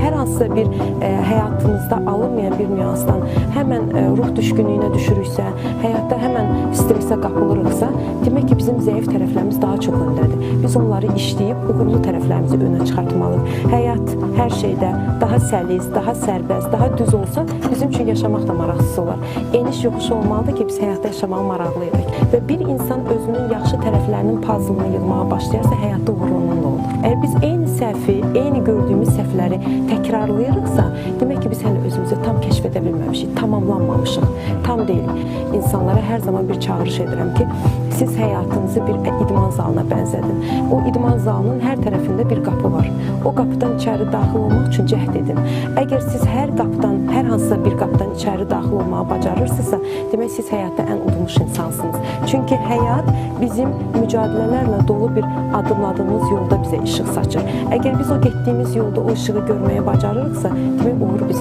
hər hansısa bir həyatımızda alınmayan bir nüansdan həmən ruh düşkünlüyünə düşürüksə, həyatda həmən stresə qapılırıqsa, demək ki, bizim zəif tərəflərimiz daha çox öndədir. Biz onları işləyib, uğurlu tərəflərimizi önə çıxartmalıyıq. Həyat hər şeydə daha səlis, daha sərbəst, daha düz olsa, bizim üçün yaşamaq da maraqsız olar. Eniş yoxuş olmalıdır ki, biz həyatda yaşamağa maraqlıyıq. Və bir insan özünün yaxşı tərəflərinin puzzlını yığmağa başlayarsa, həyatda uğur onunla olur. Əgər biz eyni səhvi, eyni gördüyümüz səhvləri təkrarlayırıqsa, demək ki, biz hələ özümüzü tam kəşf edə bilməmişik, tamamlanmamışıq, tam deyilik. İnsanlara hər zaman bir çağırış edirəm ki, siz həyatınızı bir idman zalına bənzədin. O idman zalının hər tərəfində bir qapı var. O qapıdan içəri daxil olmaq üçün cəhd edin. Əgər siz hər hansısa bir qapıdan içəri daxil olmağı bacarırsınızsa, demək siz həyatda ən udulmuş insansınız. Çünki həyat bizim mücadilələrlə dolu bir adımladığımız yolda bizə işıq saçır. Əgər biz o getdiyimiz yolda o işığı görməyə bacarırıqsa, demək uğur bizim